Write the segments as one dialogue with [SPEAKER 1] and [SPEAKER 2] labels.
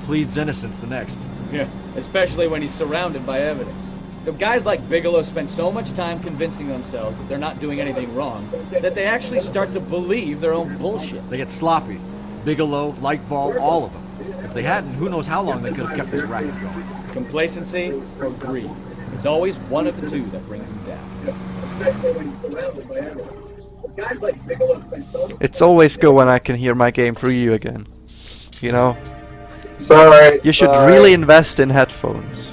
[SPEAKER 1] pleads innocence the next.
[SPEAKER 2] Yeah, especially when he's surrounded by evidence. The guys like Bigelow spend so much time convincing themselves that they're not doing anything wrong that they actually start to believe their own bullshit.
[SPEAKER 1] They get sloppy. Bigelow, Lightfall, all of them. If they hadn't, who knows how long they could have kept this racket going.
[SPEAKER 2] Complacency or greed. It's always one of the two that brings them down. Especially when he's surrounded by evidence. Guys like Bigelow spend so much.
[SPEAKER 3] It's always good when I can hear my game through you again. You know?
[SPEAKER 4] Sorry.
[SPEAKER 3] You should really invest in headphones.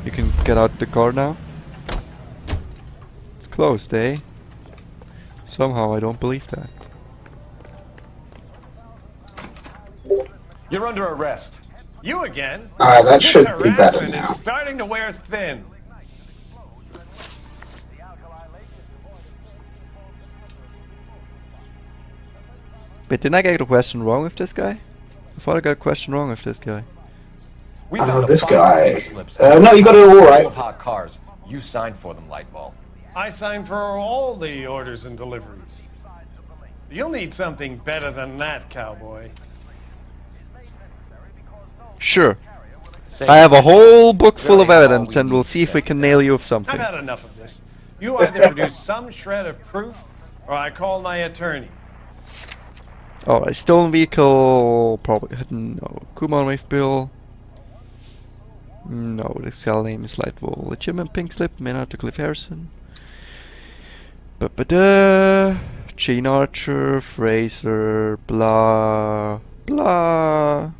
[SPEAKER 3] You can get out the car now. It's closed, eh? Somehow I don't believe that.
[SPEAKER 5] You're under arrest. You again?
[SPEAKER 4] Alright, that
[SPEAKER 5] This
[SPEAKER 4] should be better
[SPEAKER 5] harassment
[SPEAKER 4] now.
[SPEAKER 5] is starting to wear thin.
[SPEAKER 3] Wait, didn't I get a question wrong with this guy? I thought I got a question wrong with this guy.
[SPEAKER 5] We found a
[SPEAKER 4] This
[SPEAKER 5] bunch of
[SPEAKER 4] guy.
[SPEAKER 5] pink slips
[SPEAKER 4] No, you got it all right.
[SPEAKER 5] full of hot cars. You signed for them, Lightball. I signed for all the orders and deliveries. You'll need something better than that, cowboy.
[SPEAKER 3] Sure. I have a whole book full of evidence and we'll see if we can nail you with
[SPEAKER 5] I've
[SPEAKER 3] something.
[SPEAKER 5] had enough of this. You either produce some shred of proof, or I call my attorney.
[SPEAKER 3] Alright, stolen vehicle, probably, no. Kumon Wave Bill. No, the cell name is Lightwall. Legitimate pink slip, man out to Cliff Harrison. Ba-ba-da. Gene Archer, Fraser, blah, blah.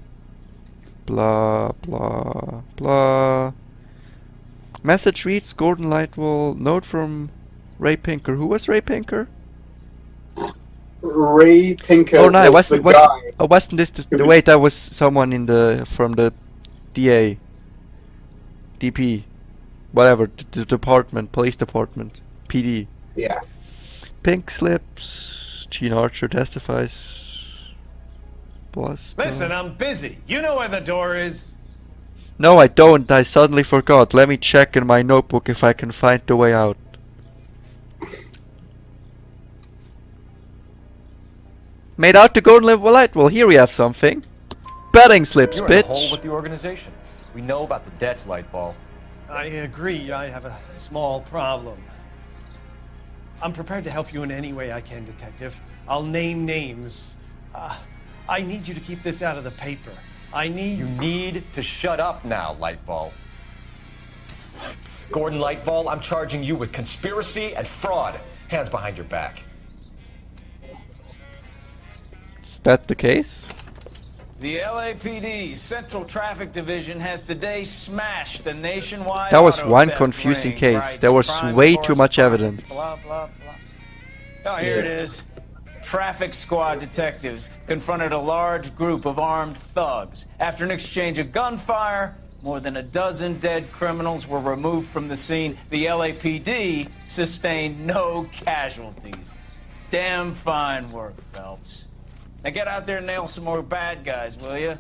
[SPEAKER 3] Blah, blah, blah. Message reads Gordon Lightwall. Note from Ray Pinker. Who was Ray Pinker?
[SPEAKER 4] Ray Pinker.
[SPEAKER 3] Oh no,
[SPEAKER 4] was the
[SPEAKER 3] wasn't
[SPEAKER 4] guy.
[SPEAKER 3] wasn't this the wait? That was someone in the from the DA, DP, whatever, the department, police department, PD.
[SPEAKER 4] Yeah.
[SPEAKER 3] Pink slips. Gene Archer testifies. Plus.
[SPEAKER 5] Listen, I'm busy. You know where the door is.
[SPEAKER 3] No, I don't. I suddenly forgot. Let me check in my notebook if I can find the way out. Made out to Gordon Light. Well, here we have something. Betting slips,
[SPEAKER 5] You're in the hole
[SPEAKER 3] bitch.
[SPEAKER 5] with the organization. We know about the debts, Lightball. I agree. I have a small problem. I'm prepared to help you in any way I can, Detective. I'll name names. I need you to keep this out of the paper. You need to shut up now, Lightball. Gordon Lightball, I'm charging you with conspiracy and fraud. Hands behind your back.
[SPEAKER 3] Is that the case?
[SPEAKER 6] The LAPD Central Traffic Division has today smashed a nationwide
[SPEAKER 3] That was
[SPEAKER 6] auto
[SPEAKER 3] one
[SPEAKER 6] theft
[SPEAKER 3] confusing
[SPEAKER 6] ring,
[SPEAKER 3] case.
[SPEAKER 6] writes
[SPEAKER 3] There was
[SPEAKER 6] crime
[SPEAKER 3] way too much
[SPEAKER 6] correspondent,
[SPEAKER 3] evidence.
[SPEAKER 6] Blah, blah, blah. Oh, here it is. Traffic squad detectives confronted a large group of armed thugs. After an exchange of gunfire, more than a dozen dead criminals were removed from the scene. The LAPD sustained no casualties. Damn fine work, Phelps. Now get out there and nail some more bad guys, will you?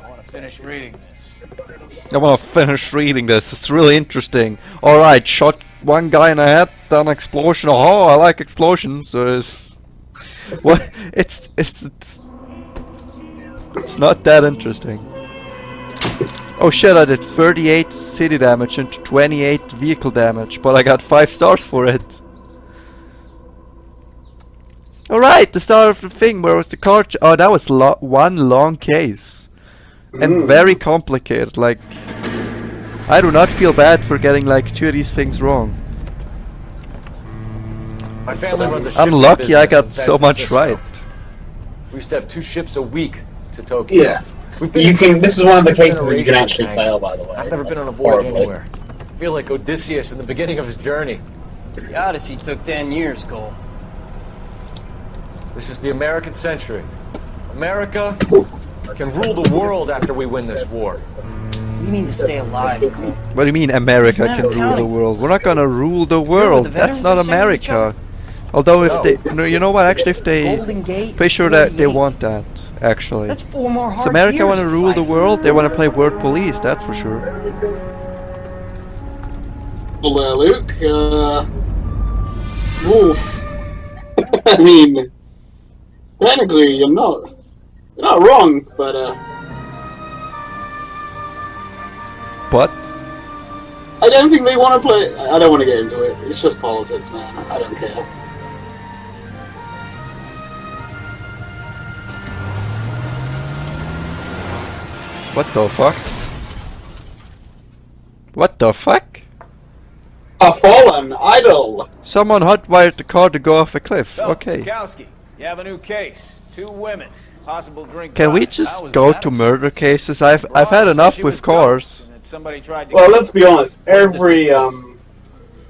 [SPEAKER 6] I want to finish reading this.
[SPEAKER 3] I want to finish reading this. It's really interesting. Alright, shot one guy in the head, done explosion. Oh, I like explosions. So it's... What? It's not that interesting. Oh shit, I did 38 city damage and 28 vehicle damage, but I got 5 stars for it. Alright, the start of the thing, where was the car? Oh, that was one long case. And very complicated, like... I do not feel bad for getting like 2 of these things wrong.
[SPEAKER 5] My family runs a
[SPEAKER 3] I'm
[SPEAKER 5] shipping
[SPEAKER 3] lucky I
[SPEAKER 5] business
[SPEAKER 3] got
[SPEAKER 5] in San
[SPEAKER 3] so much
[SPEAKER 5] Francisco.
[SPEAKER 3] right.
[SPEAKER 5] We used to have 2 ships a week to Tokyo.
[SPEAKER 4] Yeah.
[SPEAKER 5] We've been
[SPEAKER 4] You
[SPEAKER 5] in
[SPEAKER 4] can.
[SPEAKER 5] shipping
[SPEAKER 4] This is one of the
[SPEAKER 5] for
[SPEAKER 4] cases that you can
[SPEAKER 5] generations,
[SPEAKER 4] actually
[SPEAKER 5] Hank.
[SPEAKER 4] fail, by the way.
[SPEAKER 5] I've never been on a voyage
[SPEAKER 4] Horribly.
[SPEAKER 5] anywhere. I feel like Odysseus in the beginning of his journey.
[SPEAKER 7] The Odyssey took 10 years, Cole.
[SPEAKER 5] This is the American century. America can rule the world after we win this war.
[SPEAKER 7] We need to stay alive, Cole.
[SPEAKER 3] What do you mean America
[SPEAKER 7] It's
[SPEAKER 3] can rule the
[SPEAKER 7] accounting.
[SPEAKER 3] world? We're not gonna rule the world.
[SPEAKER 7] the
[SPEAKER 3] That's
[SPEAKER 7] veterans
[SPEAKER 3] not
[SPEAKER 7] are sending each
[SPEAKER 3] America.
[SPEAKER 7] other.
[SPEAKER 3] Although if
[SPEAKER 5] No.
[SPEAKER 3] they, no, you know what? Actually, if they,
[SPEAKER 7] Golden Gate,
[SPEAKER 3] pretty sure that they
[SPEAKER 7] 48.
[SPEAKER 3] want that. Actually,
[SPEAKER 7] That's 4 more hard
[SPEAKER 3] if America
[SPEAKER 7] years
[SPEAKER 3] want to
[SPEAKER 7] of
[SPEAKER 3] rule the
[SPEAKER 7] fighting.
[SPEAKER 3] world, they want to play world police. That's for sure.
[SPEAKER 8] Well, Luke, oof. I mean, technically, you're not wrong, but,
[SPEAKER 3] But
[SPEAKER 8] I don't think they want to play. I don't want to get into it. It's just politics, man. I don't care.
[SPEAKER 3] what the fuck? What the fuck?
[SPEAKER 8] A fallen idol.
[SPEAKER 3] Someone hotwired the car to go off a cliff.
[SPEAKER 6] Phelps,
[SPEAKER 3] Okay.
[SPEAKER 6] Bukowski, you have a new case. 2 women. Possible drink.
[SPEAKER 3] Can we
[SPEAKER 6] buys. How
[SPEAKER 3] just
[SPEAKER 6] was
[SPEAKER 3] go
[SPEAKER 6] that?
[SPEAKER 3] to murder cases? I've
[SPEAKER 6] Broad
[SPEAKER 3] had
[SPEAKER 6] says
[SPEAKER 3] enough
[SPEAKER 6] she
[SPEAKER 3] with
[SPEAKER 6] was
[SPEAKER 3] cars.
[SPEAKER 6] dumped and that somebody tried to
[SPEAKER 8] Well,
[SPEAKER 6] kill
[SPEAKER 8] let's
[SPEAKER 6] her.
[SPEAKER 8] be honest. Every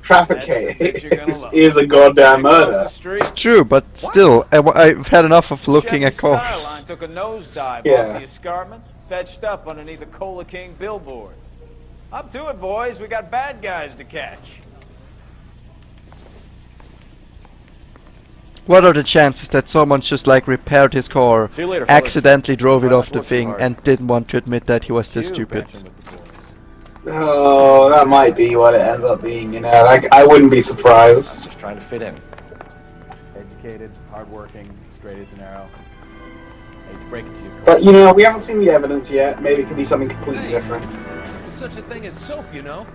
[SPEAKER 8] traffic
[SPEAKER 6] That's the picture you're gonna
[SPEAKER 8] case
[SPEAKER 6] love.
[SPEAKER 8] is a goddamn
[SPEAKER 6] Across the
[SPEAKER 8] murder.
[SPEAKER 6] street,
[SPEAKER 3] It's true, but still, I've had enough of looking
[SPEAKER 6] Chevy
[SPEAKER 3] at cars.
[SPEAKER 6] Skyline took a nosedive
[SPEAKER 8] Yeah.
[SPEAKER 6] off the escarpment, fetched up underneath a Cola King billboard. Up to it, boys. We got bad guys to catch.
[SPEAKER 3] What are the chances that someone just like repaired his car,
[SPEAKER 2] See you later, fellas.
[SPEAKER 3] accidentally drove it
[SPEAKER 2] Try not
[SPEAKER 3] off
[SPEAKER 2] to
[SPEAKER 3] the
[SPEAKER 2] work too
[SPEAKER 3] thing,
[SPEAKER 2] hard.
[SPEAKER 3] and didn't want to admit that he was this
[SPEAKER 2] You
[SPEAKER 3] stupid?
[SPEAKER 2] banter with the boys.
[SPEAKER 8] Oh, that might be what it ends up being. You know, like I wouldn't be
[SPEAKER 2] I'm
[SPEAKER 8] surprised.
[SPEAKER 2] just trying to fit in. Educated, hardworking, straight as an arrow. I hate to break it to you, Cole.
[SPEAKER 8] But you know, we haven't seen the evidence yet. Maybe it could be something completely different.
[SPEAKER 5] There's such a thing as soap, you know?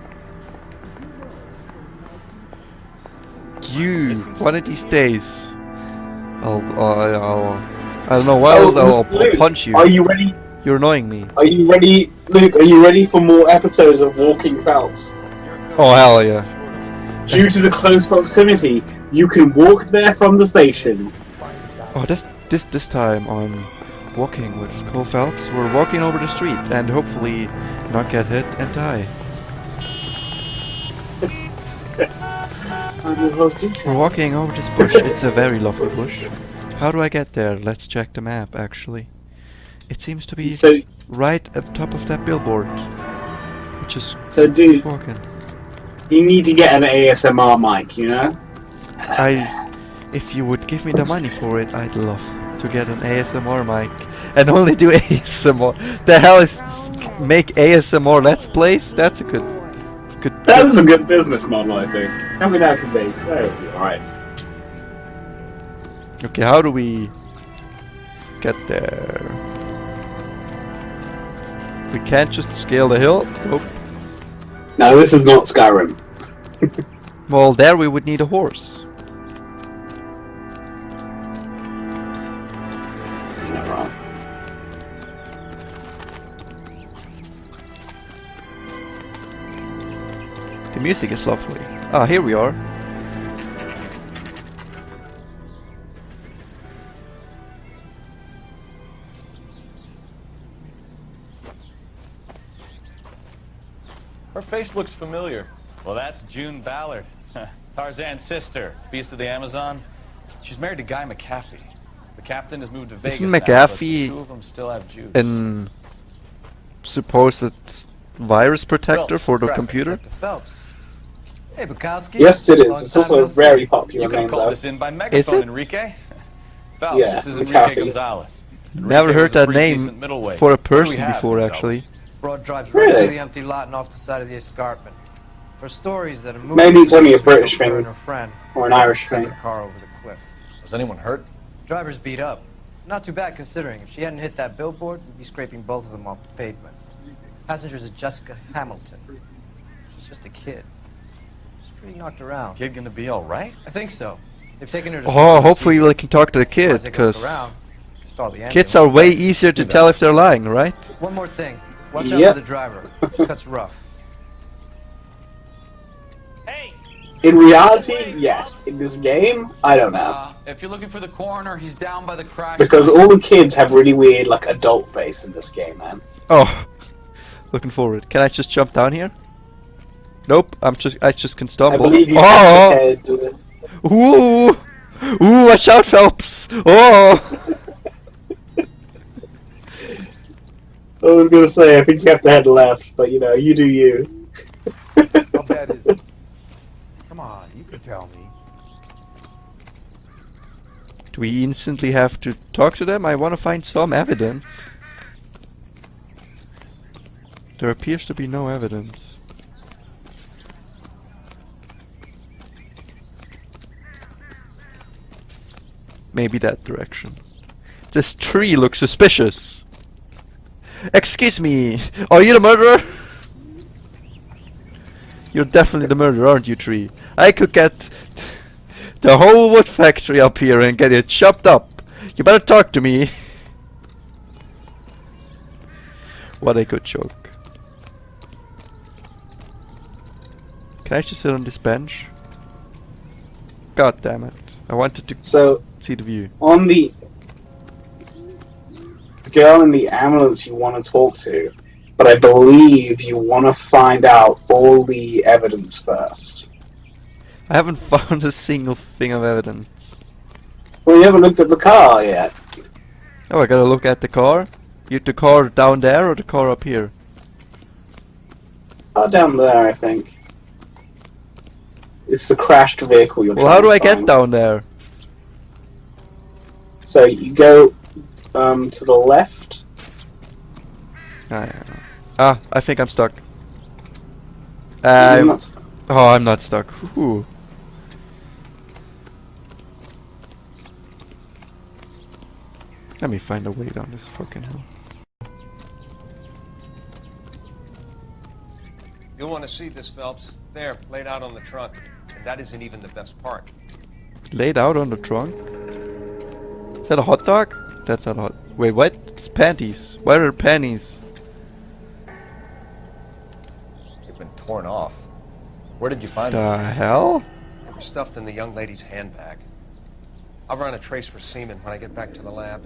[SPEAKER 3] You,
[SPEAKER 2] Missing
[SPEAKER 3] one of
[SPEAKER 2] something
[SPEAKER 3] these
[SPEAKER 2] here.
[SPEAKER 3] days, I don't know why I'll
[SPEAKER 8] Luke,
[SPEAKER 3] punch you.
[SPEAKER 8] Are you ready?
[SPEAKER 3] You're annoying me.
[SPEAKER 8] Are you ready, Luke? Are you ready for more episodes of Walking Phelps?
[SPEAKER 3] Oh hell yeah.
[SPEAKER 8] Due to the close proximity, you can walk there from the station.
[SPEAKER 3] Oh, this time on Walking with Cole Phelps, we're walking over the street and hopefully not get hit and die.
[SPEAKER 8] I'm your host,
[SPEAKER 3] We're walking over this bush. It's a very lovely bush. How do I get there? Let's check the map actually. It seems to be
[SPEAKER 8] So,
[SPEAKER 3] right up top of that billboard. Which is
[SPEAKER 8] dude,
[SPEAKER 3] walking.
[SPEAKER 8] you need to get an ASMR mic, you know?
[SPEAKER 3] If you would give me the money for it, I'd love to get an ASMR mic and only do ASMR. The hell is make ASMR Let's Plays? That's a good.
[SPEAKER 8] That is a good business model, I think. Tell me that could be. That would be alright.
[SPEAKER 3] Okay, how do we get there? We can't just scale the hill. Nope.
[SPEAKER 8] No, this is not Skyrim.
[SPEAKER 3] Well, there we would need a horse.
[SPEAKER 8] You're not wrong.
[SPEAKER 3] The music is lovely. Ah, here we are.
[SPEAKER 2] Her face looks familiar. Well, that's June Ballard, Tarzan's sister, Beast of the Amazon. She's married to Guy McAfee. The captain has moved to Vegas
[SPEAKER 3] Isn't
[SPEAKER 2] now, but
[SPEAKER 3] McAfee
[SPEAKER 2] the two of them still have Jews.
[SPEAKER 3] An supposed virus protector
[SPEAKER 2] Phelps,
[SPEAKER 3] for the
[SPEAKER 2] graphic
[SPEAKER 3] computer?
[SPEAKER 2] detective Phelps.
[SPEAKER 7] Hey, Bukowski.
[SPEAKER 8] Yes, it is.
[SPEAKER 7] Long
[SPEAKER 8] It's
[SPEAKER 7] time
[SPEAKER 8] also
[SPEAKER 7] no
[SPEAKER 8] a very
[SPEAKER 7] see.
[SPEAKER 8] popular
[SPEAKER 2] You could
[SPEAKER 8] name,
[SPEAKER 2] have called
[SPEAKER 8] though.
[SPEAKER 2] this in by megaphone,
[SPEAKER 3] it?
[SPEAKER 2] Enrique. Phelps,
[SPEAKER 8] Yeah,
[SPEAKER 2] this is Enrique
[SPEAKER 8] McAfee.
[SPEAKER 2] Gonzalez.
[SPEAKER 3] Never
[SPEAKER 2] Enrique
[SPEAKER 3] heard
[SPEAKER 2] was a
[SPEAKER 3] that
[SPEAKER 2] pretty
[SPEAKER 3] name
[SPEAKER 2] decent middleweight.
[SPEAKER 3] for a
[SPEAKER 2] What do we
[SPEAKER 3] person
[SPEAKER 2] have,
[SPEAKER 3] before,
[SPEAKER 2] Gonzalez?
[SPEAKER 3] actually.
[SPEAKER 7] Broad drives right
[SPEAKER 8] Really?
[SPEAKER 7] through the empty lot and off the side of the escarpment. For stories that a movie
[SPEAKER 8] Maybe it's only a
[SPEAKER 7] produced
[SPEAKER 8] British
[SPEAKER 7] killed her
[SPEAKER 8] thing.
[SPEAKER 7] and her friend
[SPEAKER 8] Or an Irish
[SPEAKER 7] sent
[SPEAKER 8] thing.
[SPEAKER 7] the car over the cliff.
[SPEAKER 2] Was anyone hurt?
[SPEAKER 7] Driver's beat up. Not too bad considering. If she hadn't hit that billboard, we'd be scraping both of them off the pavement. Passenger's a Jessica Hamilton. She's just a kid. She's pretty knocked around.
[SPEAKER 2] Kid gonna be all right?
[SPEAKER 7] I think so. They've taken her to
[SPEAKER 3] Oh, hopefully we can talk to the kid, because kids are way easier to tell if they're lying, right?
[SPEAKER 7] One more thing. Watch out
[SPEAKER 8] Yep.
[SPEAKER 7] for the driver. She cuts rough.
[SPEAKER 8] In reality, yes. In this game, I don't know.
[SPEAKER 9] If you're looking for the coroner, he's down by the crash.
[SPEAKER 8] Because all the kids have really weird, like, adult face in this game, man.
[SPEAKER 3] Oh, looking forward. Can I just jump down here? Nope, I just can
[SPEAKER 8] I
[SPEAKER 3] stumble.
[SPEAKER 8] believe you
[SPEAKER 3] Oh!
[SPEAKER 8] have to do it.
[SPEAKER 3] Ooh! Ooh, watch out, Phelps! Oh!
[SPEAKER 8] I was gonna say, I think you have to head left, but you know, you do you.
[SPEAKER 10] How bad is it? Come on, you can tell me.
[SPEAKER 3] Do we instantly have to talk to them? I want to find some evidence. There appears to be no evidence. Maybe that direction. This tree looks suspicious. Excuse me, are you the murderer? You're definitely the murderer, aren't you, tree? I could get the whole wood factory up here and get it chopped up. You better talk to me. What a good joke. Can I just sit on this bench? God damn it. I wanted to see the view.
[SPEAKER 8] On the girl in the ambulance you want to talk to, but I believe you want to find out all the evidence first.
[SPEAKER 3] I haven't found a single thing of evidence.
[SPEAKER 8] Well, you haven't looked at the car yet.
[SPEAKER 3] Oh, I gotta look at the car? The car down there or the car up here?
[SPEAKER 8] Down there, I think. It's the crashed vehicle you're
[SPEAKER 3] Well,
[SPEAKER 8] trying
[SPEAKER 3] how do
[SPEAKER 8] to
[SPEAKER 3] I get
[SPEAKER 8] find.
[SPEAKER 3] down there?
[SPEAKER 8] So you go to the left.
[SPEAKER 3] I think I'm stuck.
[SPEAKER 8] You're not stuck.
[SPEAKER 3] Oh, I'm not stuck. Ooh. Let me find a way down this fucking hill.
[SPEAKER 5] You'll want to see this, Phelps. There, laid out on the trunk. And that isn't even the best part.
[SPEAKER 3] Laid out on the trunk? Is that a hot dog? That's not hot. Wait, what? It's panties. Why are there panties?
[SPEAKER 1] They've been torn off. Where did you find
[SPEAKER 3] The
[SPEAKER 1] them?
[SPEAKER 3] hell?
[SPEAKER 5] They were stuffed in the young lady's handbag. I'll run a trace for semen when I get back to the lab.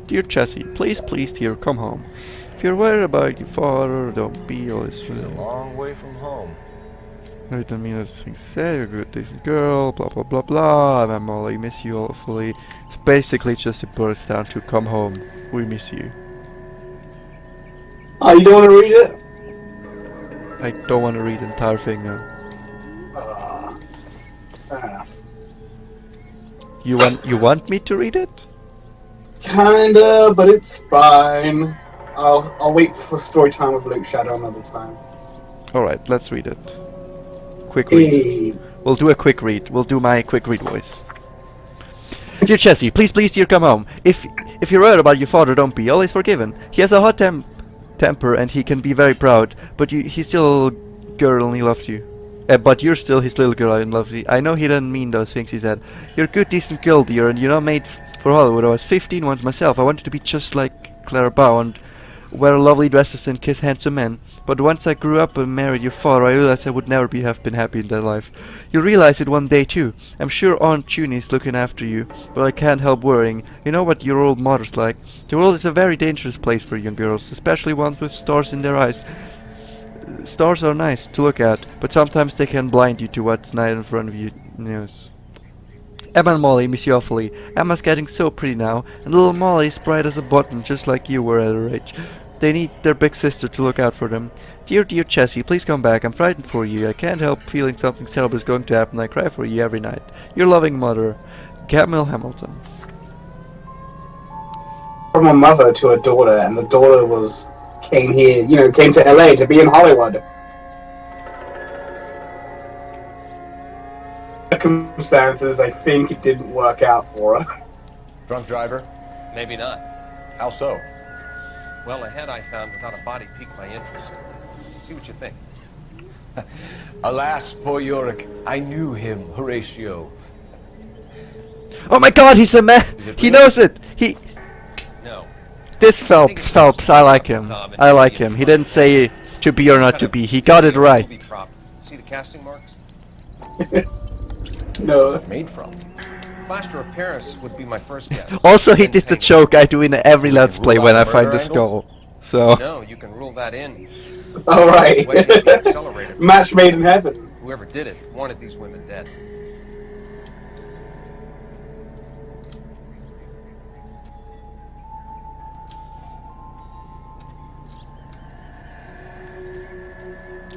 [SPEAKER 3] Dear Chessie, please, dear, come home. If you're worried about your father, don't be always.
[SPEAKER 1] She's a long way from home.
[SPEAKER 3] I don't mean those things to say. You're a good, decent girl. Blah blah blah blah. I'm Molly. Miss you awfully. It's basically just a burst down to come home. We miss you.
[SPEAKER 8] Oh, you don't want to read it?
[SPEAKER 3] I don't want to read the entire thing now.
[SPEAKER 8] Fair enough.
[SPEAKER 3] You want me to read it?
[SPEAKER 8] Kinda, but it's fine. I'll wait for story time with Luke Shadow another time.
[SPEAKER 3] Alright, let's read it. Quick read.
[SPEAKER 8] Hey.
[SPEAKER 3] We'll do a quick read. We'll do my quick read voice. Dear Chessie, please, dear, come home. If you're worried about your father, don't be. Always forgiven. He has a hot temper and he can be very proud, but he's still a little girl and he loves you. But you're still his little girl and loves you. I know he didn't mean those things he said. You're a good, decent girl, dear, and you're not made for Hollywood. I was 15 once myself. I wanted to be just like Clara Bow and wear lovely dresses and kiss handsome men. But once I grew up and married your father, I realized I would never have been happy in that life. You'll realize it one day too. I'm sure Aunt Junie's looking after you, but I can't help worrying. You know what your old mother's like. The world is a very dangerous place for young girls, especially ones with stars in their eyes. Stars are nice to look at, but sometimes they can blind you to what's right in front of you. Yes. Emma and Molly miss you awfully. Emma's getting so pretty now, and little Molly's bright as a button, just like you were at her age. They need their big sister to look out for them. Dear Chessie, please come back. I'm frightened for you. I can't help feeling something terrible is going to happen. I cry for you every night. Your loving mother, Camille Hamilton.
[SPEAKER 8] From a mother to a daughter, and the daughter came to LA to be in Hollywood. Circumstances, I think it didn't work out for her.
[SPEAKER 1] Drunk driver?
[SPEAKER 5] Maybe not.
[SPEAKER 1] How so?
[SPEAKER 5] Well, the head I found without a body piqued my interest. See what you think.
[SPEAKER 1] Alas, poor Yorick. I knew him, Horatio.
[SPEAKER 3] Oh my god, he's a man! He knows it!
[SPEAKER 5] No.
[SPEAKER 3] This Phelps, I like him. I like him. He didn't say to be or not to be. He got it right.
[SPEAKER 5] See the casting marks?
[SPEAKER 8] No.
[SPEAKER 1] What's it made from?
[SPEAKER 5] Plaster of Paris would be my first guess.
[SPEAKER 3] Also, he did the joke I do in every Let's Play when I find the skull. So.
[SPEAKER 5] No, you can rule that in.
[SPEAKER 8] Alright.
[SPEAKER 5] Accelerator.
[SPEAKER 8] Match made in heaven.
[SPEAKER 5] Whoever did it wanted these women dead.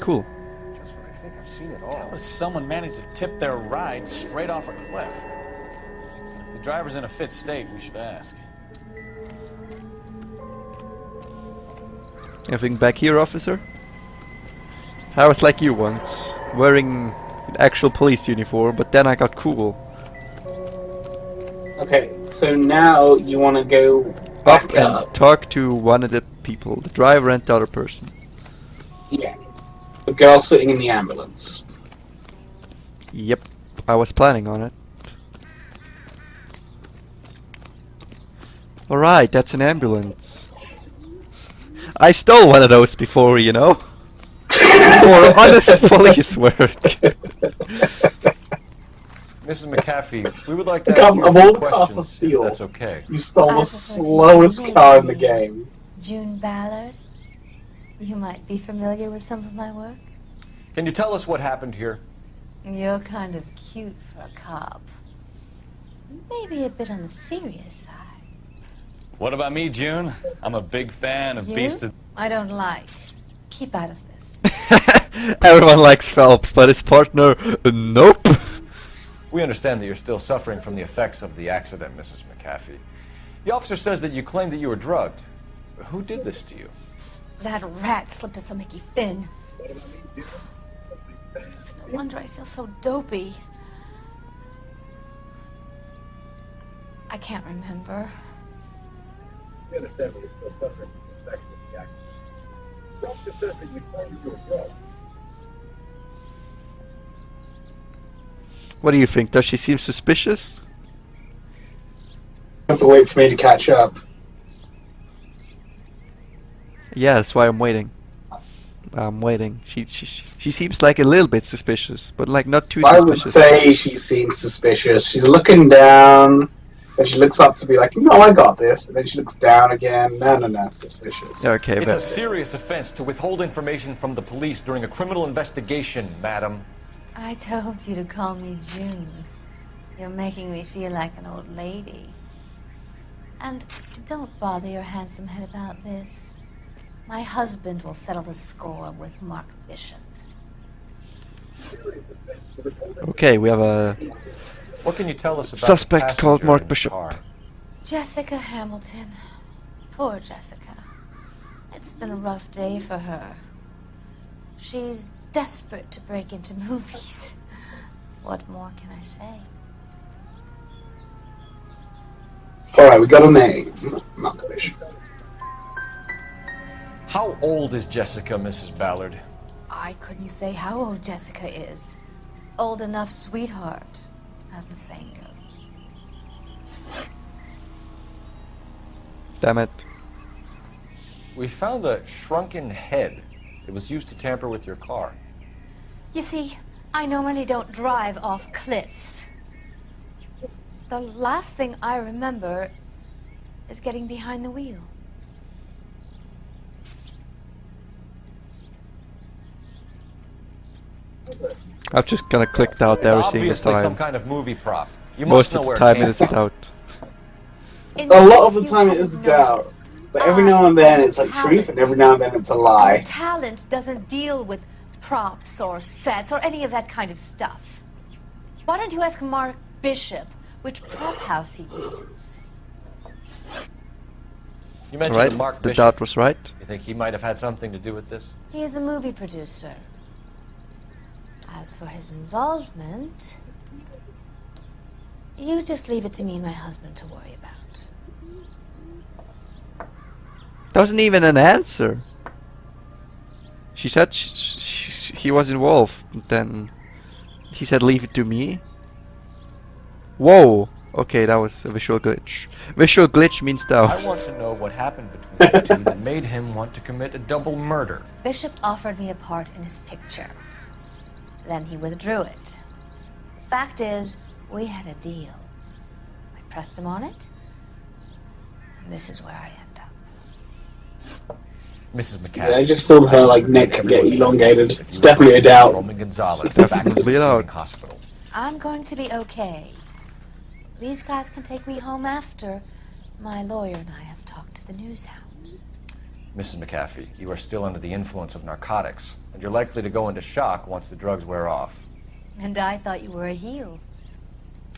[SPEAKER 3] Cool.
[SPEAKER 5] Just when I think I've seen it all.
[SPEAKER 2] How does someone manage to tip their ride straight off a cliff? If the driver's in a fit state, we should ask.
[SPEAKER 3] Everything back here, officer? I was like you once, wearing an actual police uniform, but then I got cool.
[SPEAKER 8] Okay, so now you want to go
[SPEAKER 3] Up
[SPEAKER 8] back
[SPEAKER 3] and
[SPEAKER 8] up.
[SPEAKER 3] talk to one of the people, the driver and the other person.
[SPEAKER 8] Yeah. The girl sitting in the ambulance.
[SPEAKER 3] Yep, I was planning on it. Alright, that's an ambulance. I stole one of those before, you know? For honest police work.
[SPEAKER 1] Mrs. McAfee, we would like to
[SPEAKER 8] Of
[SPEAKER 1] ask you a
[SPEAKER 8] all
[SPEAKER 1] few
[SPEAKER 8] the cars to
[SPEAKER 1] questions, if
[SPEAKER 8] steal,
[SPEAKER 1] that's okay.
[SPEAKER 8] you stole
[SPEAKER 11] I
[SPEAKER 8] the
[SPEAKER 11] prefer to
[SPEAKER 8] slowest
[SPEAKER 11] use
[SPEAKER 8] car in the
[SPEAKER 11] maybe.
[SPEAKER 8] game.
[SPEAKER 11] June Ballard. You might be familiar with some of my work.
[SPEAKER 1] Can you tell us what happened here?
[SPEAKER 11] You're kind of cute for a cop. Maybe a bit on the serious side.
[SPEAKER 2] What about me, June? I'm a big fan of
[SPEAKER 11] You?
[SPEAKER 2] Beast of...
[SPEAKER 11] I don't like. Keep out of this.
[SPEAKER 3] Everyone likes Phelps, but his partner, nope.
[SPEAKER 1] We understand that you're still suffering from the effects of the accident, Mrs. McAfee. The officer says that you claimed that you were drugged. Who did this to you?
[SPEAKER 11] That rat slipped us some Mickey Finn. It's no wonder I feel so dopey. I can't remember.
[SPEAKER 3] What do you think? Does she seem suspicious?
[SPEAKER 8] You have to wait for me to catch up.
[SPEAKER 3] Yeah, that's why I'm waiting. I'm waiting. She seems like a little bit suspicious, but like not too
[SPEAKER 8] I would
[SPEAKER 3] suspicious.
[SPEAKER 8] say she seems suspicious. She's looking down, and she looks up to be like, no, I got this. And then she looks down again. No, suspicious.
[SPEAKER 3] Okay,
[SPEAKER 1] It's a
[SPEAKER 3] but
[SPEAKER 1] serious offense to withhold information from the police during a criminal investigation, madam.
[SPEAKER 11] I told you to call me June. You're making me feel like an old lady. And don't bother your handsome head about this. My husband will settle the score with Mark Bishop.
[SPEAKER 3] okay, we have a
[SPEAKER 1] What can you tell us about
[SPEAKER 3] Suspect
[SPEAKER 1] the
[SPEAKER 3] called
[SPEAKER 1] passenger
[SPEAKER 3] Mark
[SPEAKER 1] in the
[SPEAKER 3] Bishop.
[SPEAKER 1] car?
[SPEAKER 11] Jessica Hamilton. Poor Jessica. It's been a rough day for her. She's desperate to break into movies. What more can I say?
[SPEAKER 8] Alright, we got a name. Mark Bishop.
[SPEAKER 1] How old is Jessica, Mrs. Ballard?
[SPEAKER 11] I couldn't say how old Jessica is. Old enough, sweetheart, as the saying goes.
[SPEAKER 3] damn it.
[SPEAKER 1] We found a shrunken head. It was used to tamper with your car.
[SPEAKER 11] You see, I normally don't drive off cliffs. The last thing I remember is getting behind the wheel.
[SPEAKER 3] I'm just gonna click out
[SPEAKER 1] It's
[SPEAKER 3] every single
[SPEAKER 1] obviously some
[SPEAKER 3] time.
[SPEAKER 1] kind of movie prop. You
[SPEAKER 3] Most
[SPEAKER 1] must know
[SPEAKER 3] of the
[SPEAKER 1] where
[SPEAKER 3] time
[SPEAKER 1] it
[SPEAKER 3] it
[SPEAKER 1] came
[SPEAKER 3] is a
[SPEAKER 1] from.
[SPEAKER 3] doubt.
[SPEAKER 11] In
[SPEAKER 8] A lot
[SPEAKER 11] case
[SPEAKER 8] of the
[SPEAKER 11] you
[SPEAKER 8] time it
[SPEAKER 11] haven't
[SPEAKER 8] is a doubt.
[SPEAKER 11] noticed,
[SPEAKER 8] But every now and then it's like truth, and every now and then it's a lie.
[SPEAKER 11] Talent doesn't deal with props or sets or any of that kind of stuff. Why don't you ask Mark Bishop which prop house he uses?
[SPEAKER 1] You mentioned
[SPEAKER 3] Right,
[SPEAKER 1] Mark
[SPEAKER 3] the
[SPEAKER 1] Bishop.
[SPEAKER 3] doubt was right.
[SPEAKER 1] You think he might have had something to do with this?
[SPEAKER 11] He is a movie producer. As for his involvement, you just leave it to me and my husband to worry about.
[SPEAKER 3] That wasn't even an answer. She said he was involved. Then he said leave it to me. Whoa. Okay, that was a visual glitch. Visual glitch means
[SPEAKER 1] I
[SPEAKER 3] doubt.
[SPEAKER 1] want to know what happened between you two that made him want to commit a double murder.
[SPEAKER 11] Bishop offered me a part in his picture. Then he withdrew it. Fact is, we had a deal. I pressed him on it, and this is where I end up.
[SPEAKER 1] Mrs. McCaffrey.
[SPEAKER 8] I just saw her like neck get elongated. It's definitely a doubt.
[SPEAKER 1] Roman Gonzalez
[SPEAKER 3] It's
[SPEAKER 1] back to the
[SPEAKER 3] definitely a doubt.
[SPEAKER 1] receiving hospital.
[SPEAKER 11] I'm going to be okay. These guys can take me home after. My lawyer and I have talked to the news hounds.
[SPEAKER 1] Mrs. McAfee, you are still under the influence of narcotics, and you're likely to go into shock once the drugs wear off.
[SPEAKER 11] And I thought you were a heel.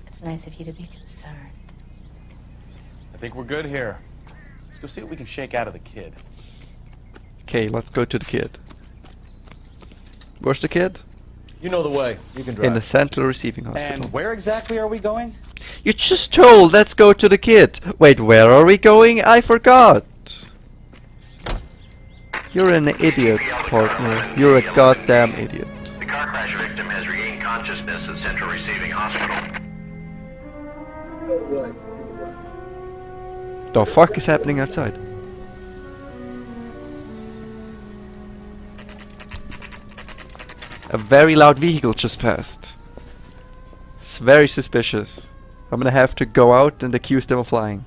[SPEAKER 11] It's nice of you to be concerned.
[SPEAKER 2] I think we're good here. Let's go see what we can shake out of the kid.
[SPEAKER 3] Okay, let's go to the kid. Where's the kid?
[SPEAKER 1] You know the way. You can drive.
[SPEAKER 3] In the central receiving hospital.
[SPEAKER 12] And where exactly are we going?
[SPEAKER 3] You just told, let's go to the kid. Wait, where are we going? I forgot. You're an idiot, partner. You're a goddamn idiot.
[SPEAKER 13] The car crash victim has regained consciousness at Central Receiving Hospital.
[SPEAKER 3] The fuck is happening outside? A very loud vehicle just passed. It's very suspicious. I'm gonna have to go out and accuse them of lying.